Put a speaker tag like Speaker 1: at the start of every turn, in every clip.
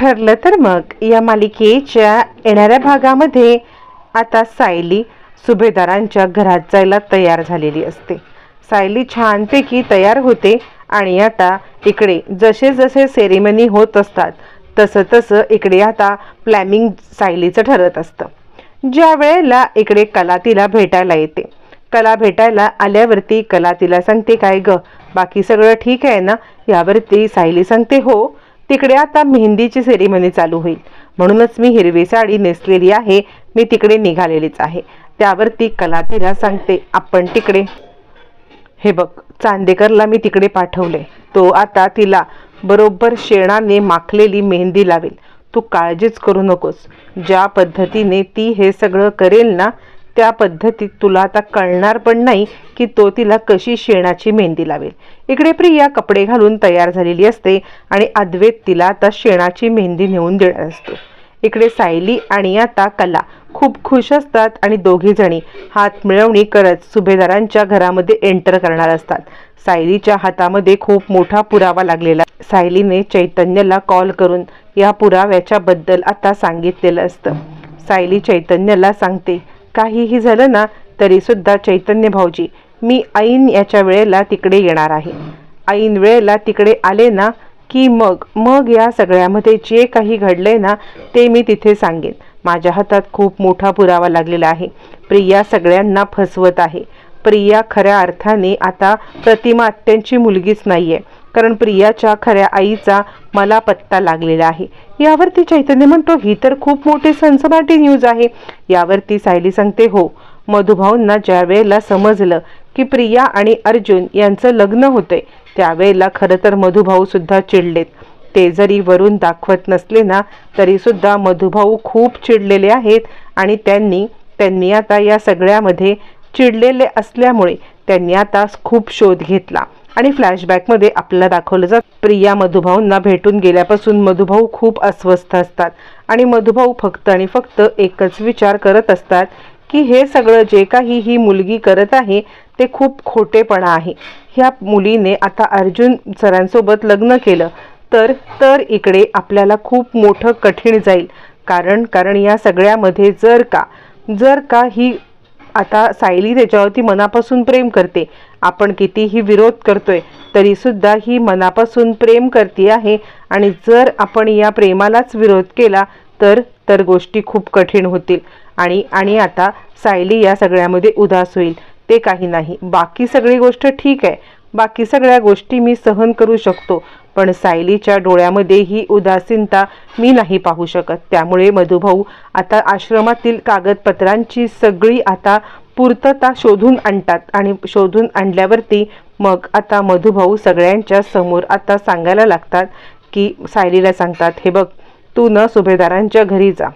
Speaker 1: ठरलं तर मग या मालिकेच्या येणाऱ्या भागामध्ये आता सायली सुभेदारांच्या घरात जायला तयार झालेली असते। सायली छानपैकी तयार होते आणि आता इकडे जसे जसे सेरेमनी होत असतात तसं तसं इकडे आता प्लॅनिंग सायलीचं ठरत असतं। ज्या वेळेला इकडे कला तिला भेटायला येते, कला भेटायला आल्यावरती कला तिला सांगते, काय ग बाकी सगळं ठीक आहे ना? यावरती सायली सांगते, हो, तिकडे आता मेहंदीची सेरेमनी चालू होईल म्हणूनच मी हिरवी साडी नेसलेली आहे, मी तिकडे निघालेलीच आहे। त्यावरती कला तिला सांगते, आपण तिकडे हे बघ चांदेकरला मी तिकडे पाठवले, तो आता तिला बरोबर शेणाने माखलेली मेहंदी लावेल, तू काळजीच करू नकोस। ज्या पद्धतीने ती हे सगळं करेल ना त्या पद्धतीत तुला आता कळणार पण नाही की तो तिला कशी शेणाची मेहंदी लावेल। इकडे प्रिया कपडे घालून तयार झालेली असते आणि अद्वैत तिला आता शेणाची मेहंदी नेऊन देणार असतो। इकडे सायली आणि आता कला खूप खुश असतात आणि दोघी जणी हात मिळवणी करत सुभेदारांच्या घरामध्ये एंटर करणार असतात। सायलीच्या हातामध्ये खूप मोठा पुरावा लागलेला। सायलीने चैतन्यला कॉल करून या पुराव्याच्या बद्दल आता सांगितलेलं असतं। सायली चैतन्यला सांगते, काहीही झालं ना तरी सुद्धा चैतन्य भाऊजी, मी ऐन याच्या वेळेला तिकडे येणार आहे। ऐन वेळेला तिकडे आले ना की मग या सगळ्यामध्ये जे काही घडलंय ना ते मी तिथे सांगेन। माझ्या हातात खूप मोठा पुरावा लागलेला आहे। प्रिया सगळ्यांना फसवत आहे। प्रिया खऱ्या अर्थाने आता प्रतिमा आत्यांची मुलगीच नाहीये, कारण प्रियाच्या खऱ्या आईचा मला पत्ता लागलेला आहे। यावरती चैतन्य म्हणतो, ही तर खूप मोठी सनसनाटी न्यूज आहे। यावरती सायली सांगते, हो, मधुभाऊंना ज्या वेळेला समजलं की प्रिया आणि अर्जुन यांचं लग्न होतंय त्यावेळेला खरं तर मधुभाऊ सुद्धा चिडलेत। ते जरी वरून दाखवत नसले ना तरी सुद्धा मधुभाऊ खूप चिडलेले आहेत आणि त्यांनी आता या सगळ्यामध्ये चिडलेले असल्यामुळे त्यांनी आता खूप शोध घेतला आणि फ्लॅशबॅकमध्ये आपल्याला दाखवलं जात, प्रिया मधुभाऊंना भेटून गेल्यापासून मधुभाऊ खूप अस्वस्थ असतात आणि मधुभाऊ फक्त आणि फक्त एकच विचार करत असतात की हे सगळं जे काही ही मुलगी करत आहे ते खूप खोटेपणा आहे। ह्या मुलीने आता अर्जुन सरांसोबत लग्न केलं तर इकडे आपल्याला खूप मोठं कठीण जाईल, कारण या सगळ्यामध्ये जर का ही आता सायली त्याच्यावरती मनापासून प्रेम करते, आपण कितीही विरोध करतोय तरी सुद्धा ही मनापासून प्रेम करते आहे आणि जर आपण या प्रेमालाच विरोध केला तर गोष्टी खूप कठीण होतील आणि आता सायली या सगळ्यामध्ये उदास होईल। ते काही नाही, बाकी सगळी गोष्ट ठीक आहे, बाकी सगळ्या गोष्टी मी सहन करू शकतो, पण सायलीच्या डोळ्यामध्ये ही उदासीनता मी नाही पाहू शकत। त्यामुळे मधुभाऊ आता आश्रमातील कागदपत्रांची सगळी आता पूर्तता शोधून आणतात आणि शोधून आणल्यावरती मग आता मधुभाऊ सगळ्यांच्या समोर आता सांगायला लागतात की सायलीला सांगतात, हे बघ, तू न सुभेदारांच्या घरी जा,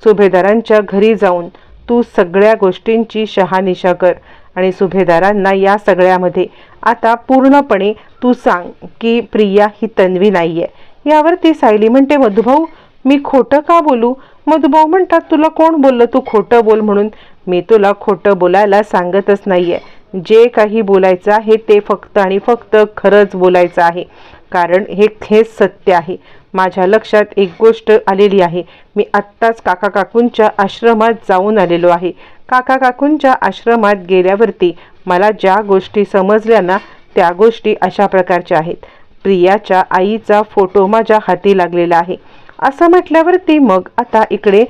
Speaker 1: सुभेदारांच्या घरी जाऊन तू सगळ्या गोष्टींची शहानिशा कर आणि सुभेदारांना या सगळ्यामध्ये आता पूर्णपणे तू सांग की प्रिया ही तन्वी नाहीये। यावरती सायली म्हणते, मधुभाऊ मी खोटं का बोलू? मधुभाऊ म्हणतात, तुला कोण बोललं तू खोटं बोल म्हणून? मी तुला खोटं बोलायला सांगतच नाहीये, जे काही बोलायचं आहे ते फक्त आणि फक्त खरंच बोलायचं आहे, कारण हेच सत्य आहे। माझ्या लक्षात एक गोष्ट आलेली आहे, मी आत्ताच काका काकूंच्या आश्रमात जाऊन आलेलो आहे। काका काकूंच्या आश्रमात गेल्यावरती मला ज्या गोष्टी समजल्या ना त्या गोष्टी अशा प्रकारच्या आहेत। प्रियाच्या आईचा फोटो माझ्या हाती लागलेला आहे। असं म्हटल्यावरती मग आता इकडे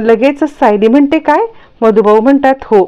Speaker 1: लगेच सायली म्हणते, काय? मधुभाऊ म्हणतात, हो,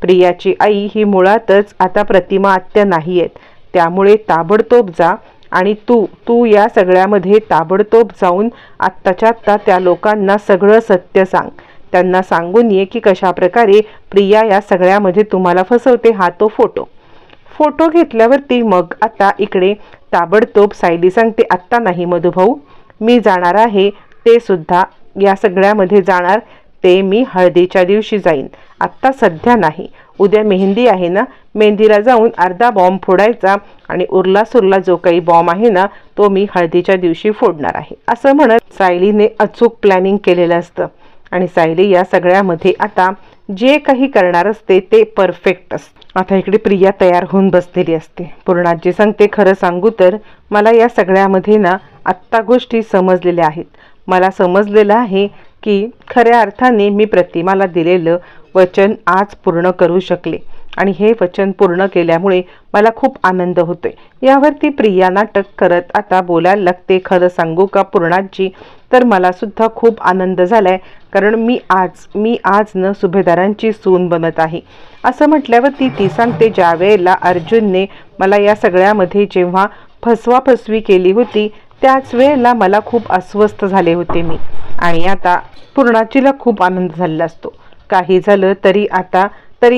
Speaker 1: प्रियाची आई ही मुळातच आता प्रतिमा आत्या नाही आहेत, त्यामुळे ताबडतोब जा आणि तू या सगळ्यामध्ये ताबडतोब जाऊन आत्ताच्या आत्ता त्या लोकांना सगळं सत्य सांग। त्यांना सांगून ये की कशा प्रकारे प्रिया या सगळ्यामध्ये तुम्हाला फसवते। हा तो फोटो घेतल्यावरती मग आता इकडे ताबडतोब सायली सांगते, आत्ता नाही मधुभाऊ, मी जाणार आहे, ते सुद्धा या सगळ्यामध्ये जाणार, ते मी हळदीच्या दिवशी जाईन, आत्ता सध्या नाही। उद्या मेहंदी आहे ना, मेहंदीला जाऊन अर्धा बॉम्ब फोडायचा आणि उरला सुरला जो काही बॉम्ब आहे ना तो मी हळदीच्या दिवशी फोडणार आहे। असं म्हणत सायलीने अचूक प्लॅनिंग केलेलं असतं आणि सायली या सगळ्यामध्ये आता जे काही करणार असते ते परफेक्ट असते। आता इकडे प्रिया तयार होऊन बसलेली असते। पूर्णाजी सांगते, खरं सांगू तर मला या सगळ्यामध्ये ना आत्ता गोष्टी समजलेल्या आहेत, मला समजलेलं आहे की खऱ्या अर्थाने मी प्रतिमाला दिलेलं वचन आज पूर्ण करू शकले आणि हे वचन पूर्ण केल्यामुळे मला खूप आनंद होतोय। यावरती प्रिया नाटक करत आता बोलायला लागते, खरं सांगू का पूर्णाजी, तर मला सुद्धा खूप आनंद झालाय, कारण मी आज न सुभेदारांची सून बनत आहे। असं म्हटल्यावरती ती सांगते, ज्या वेळेला अर्जुनने मला या सगळ्यामध्ये जेव्हा फसवाफसवी केली होती त्याच वेळेला मला खूप अस्वस्थ झाले होते मी, आणि आता पूर्णाजीला खूप आनंद झालेला असतो। काही झालं तरी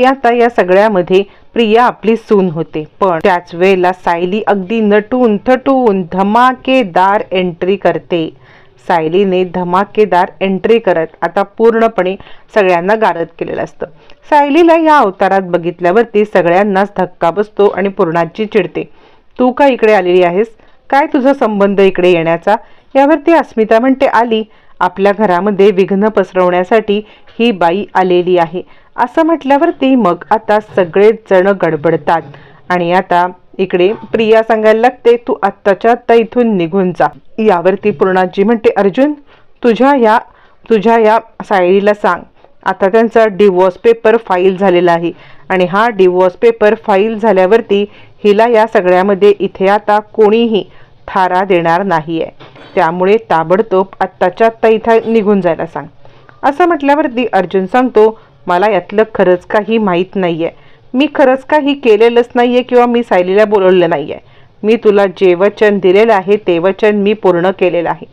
Speaker 1: आता या सगळ्यामध्ये प्रिया आपली सून होते। पण त्याच वेळेला सायली अगदी नटून थटून धमाकेदार एंट्री करते। सायलीने धमाकेदार एंट्री करत आता पूर्णपणे सगळ्यांना गारद केलेलं असतं। सायलीला या अवतारात बघितल्यावरती सगळ्यांनाच धक्का बसतो आणि पूर्णाजी चिडते, तू का इकडे आलेली आहेस, काय तुझा संबंध इकडे येण्याचा? यावरती अस्मिता म्हणते, आली, आपल्या घरामध्ये विघ्न पसरवण्यासाठी ही बाई आलेली आहे। असं म्हटल्यावरती मग आता सगळेच जण गडबडतात आणि आता इकडे प्रिया सांगायला लागते, तू आत्ताच्या आत्ता इथून निघून जा। यावरती पूर्णाजी म्हणते, अर्जुन तुझ्या या सायलीला सांग, आता त्यांचा डिवोर्स पेपर फाईल झालेला आहे आणि हा डिवोर्स पेपर फाईल झाल्यावरती हिला या सगळ्यामध्ये इथे आता कोणीही थारा देणार नाहीये, त्यामुळे ताबडतोब आत्ताच्या आत्ता इथं निघून जायला सांग। असं म्हटल्यावरती अर्जुन सांगतो, मला यातलं खरंच काही माहीत नाहीये, मी खरंच काही केलेलंच नाहीये किंवा मी सायलीला बोलवलेलं नाहीये, मी तुला जे वचन दिलेलं आहे ते वचन मी पूर्ण केलेलं आहे।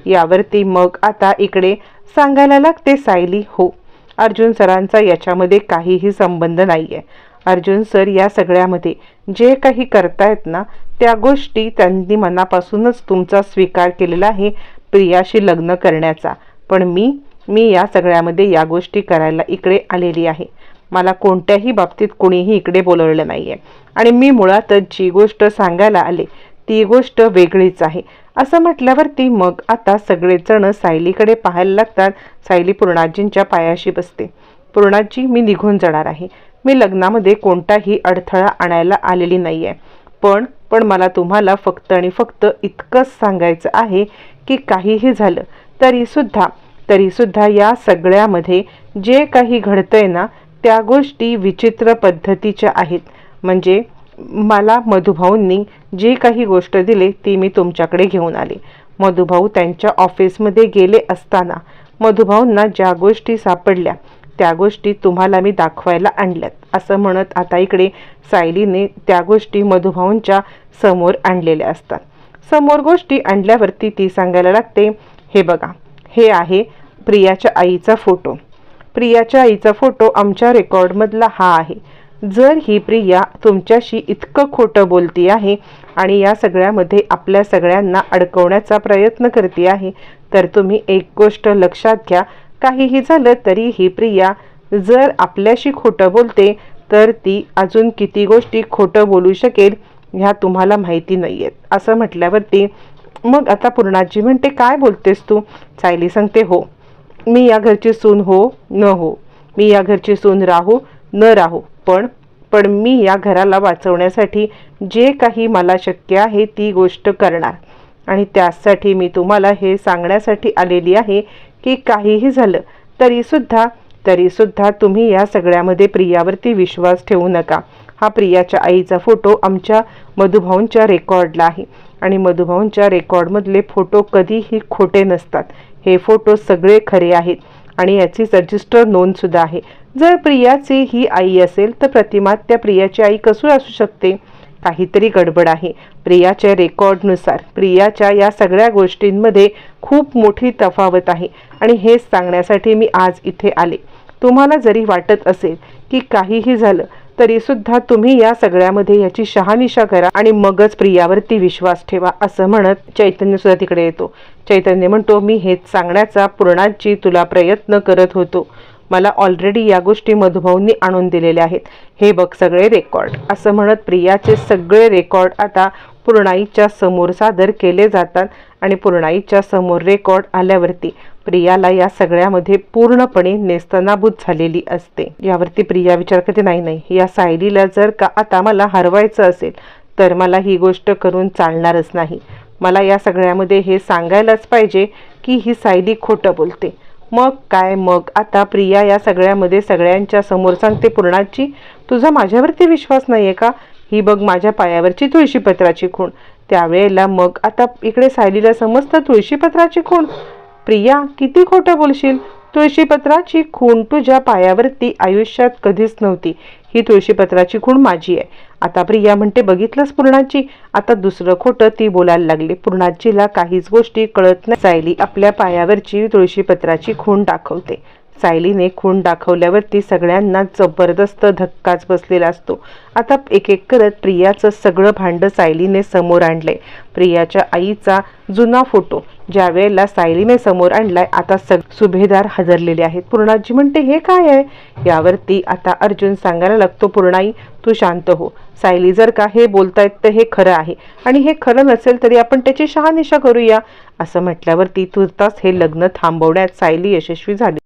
Speaker 1: यावरती मग आता इकडे सांगायला लागते सायली, हो अर्जुन सरांचा याच्यामध्ये काहीही संबंध नाहीये। अर्जुन सर या सगळ्यामध्ये जे काही करतायत ना त्या गोष्टी त्यांनी मनापासूनच तुमचा स्वीकार केलेला आहे प्रियाशी लग्न करण्याचा, पण मी या सगळ्यामध्ये या गोष्टी करायला इकडे आलेली आहे। मला कोणत्याही बाबतीत कोणीही इकडे बोलवलेलं नाहीये आणि मी मुळातच जी गोष्ट सांगायला आले ती गोष्ट वेगळीच आहे। असं म्हटल्यावरती मग आता सगळेजण सायलीकडे पाहायला लागतात। सायली पूर्णाजींच्या पायाशी बसते, पूर्णाजी मी निघून जाणार आहे, मी लग्नामध्ये कोणताही अडथळा आणायला आलेली नाहीये, पण मला तुम्हाला फक्त आणि फक्त इतकंच सांगायचं आहे की काहीही झालं तरी सुद्धा या सगळ्यामध्ये जे काही घडतंय ना त्या गोष्टी विचित्र पद्धतीच्या आहेत। म्हणजे मला मधुभाऊंनी जी काही गोष्ट दिली ती मी तुमच्याकडे घेऊन आले। मधुभाऊ त्यांच्या ऑफिसमध्ये गेले असताना मधुभाऊंना ज्या गोष्टी सापडल्या त्या गोष्टी तुम्हाला मी दाखवायला आणल्यात, असं म्हणत आता इकडे सायलीने त्या गोष्टी मधुभाऊंच्या समोर आणलेल्या असतात। समोर गोष्टी आणल्यावरती ती सांगायला लागते, हे बघा, हे आहे प्रियाच्या आईचा फोटो, प्रियाच्या आईचा फोटो आमच्या रेकॉर्डमधला हा आहे। जर ही प्रिया तुमच्याशी इतकं खोटं बोलती आहे आणि या सगळ्यामध्ये आपल्या सगळ्यांना अडकवण्याचा प्रयत्न करते आहे तर तुम्ही एक गोष्ट लक्षात घ्या, काहीही झालं तरी ही प्रिया जर आपल्याशी खोटं बोलते तर ती अजून किती गोष्टी खोटं बोलू शकेल ह्या तुम्हाला माहिती नाहीयेत। असं म्हटल्यावरती मग आता पूर्णाजी म्हणते, काय बोलतेस तू? सायली सांगते, हो मी या घरची सून हो न हो, मी या घरची सून राहू न राहू, पण मी या घराला वाचवण्यासाठी जे काही मला शक्य आहे ती गोष्ट करणार, आणि त्यासाठी मी तुम्हाला हे सांगण्यासाठी आलेली आहे की काहीही झालं तरी सुद्धा तुम्ही या सगळ्यामध्ये प्रियावरती विश्वास ठेवू नका। हा प्रियाच्या आईचा फोटो आमच्या मधुभाऊंच्या रेकॉर्डला आहे आणि मधुभाऊंच्या रेकॉर्डमधले फोटो कधीही खोटे नसतात, हे फोटो सगळे खरे आहेत आणि याची रजिस्टर नोंद सुद्धा आहे। जर प्रियाची ही आई असेल तर प्रतिमा त्या प्रियाची आई कसं असू शकते? काहीतरी गडबड आहे। प्रियाच्या रेकॉर्डनुसार प्रियाच्या या सगळ्या गोष्टींमध्ये खूप मोठी तफावत आहे आणि हेच सांगण्यासाठी मी आज इथे आले। तुम्हाला जरी वाटत असेल की काहीही झालं तरी सुद्धा तुम्ही या सगळ्यामध्ये याची शहानिशा करा आणि मगच प्रियावरती विश्वास ठेवा, असं म्हणत चैतन्य सुद्धा तिकडे येतो। चैतन्य म्हणतो, मी हेच सांगण्याचा पूर्णाची तुला प्रयत्न करत होतो, मला ऑलरेडी या गोष्टी मधुभाऊंनी आणून दिलेल्या आहेत, हे बघ सगळे रेकॉर्ड। असं म्हणत प्रियाचे सगळे रेकॉर्ड आता पूर्णाईच्या समोर सादर केले जातात आणि पूर्णाईच्या समोर रेकॉर्ड आल्यावरती प्रियाला या सगळ्यामध्ये पूर्णपणे नेस्तनाबूत झालेली असते। यावरती प्रिया विचार करते, नाही, या सायलीला जर का आता मला हरवायचं असेल तर मला ही गोष्ट करून चालणारच नाही, मला या सगळ्यामध्ये हे सांगायलाच पाहिजे की ही सायली खोटं बोलते. मग काय, मग आता प्रिया या सगळ्यामध्ये सगळ्यांच्या समोर सांगते, पूर्णाची तुझा माझ्यावरती विश्वास नाहीये का? ही बघ माझ्या पायावरची तुळशीपत्राची खूण. त्यावेळेला मग आता इकडे सायलीला समजतं तुळशीपत्राची खूण. प्रिया किती खोटं बोलशील, तुळशीपत्राची खूण तुझ्या पायावरती आयुष्यात कधीच नव्हती. ही तुळशीपत्राची खूण माझी आहे. आता प्रिया म्हणते, बघितलंस पूर्णाची, आता दुसरं खोटं ती बोलायला लागली. पूर्णाचीला काहीच गोष्टी कळत नाही. सायली आपल्या पायावरची तुळशीपत्राची खूण दाखवते. सायलीने खूण दाखवल्यावरती सगळ्यांना जबरदस्त धक्काच बसलेला असतो. आता एक एक करत प्रियाचं सगळं भांडं सायलीने समोर आणलंय. प्रियाच्या आईचा जुना फोटो ज्या वेळेला सायलीने समोर आणलाय, आता सुभेदार हजरलेले आहेत. पूर्णाजी म्हणते, हे काय आहे? यावरती आता अर्जुन सांगायला लागतो, पूर्णाई तू शांत हो. सायली जर का हे बोलतायत तर हे खरं आहे, आणि हे खरं नसेल तरी आपण त्याची शहानिशा करूया. असं म्हटल्यावरती तुर्तास हे लग्न थांबवण्यात सायली यशस्वी झाली.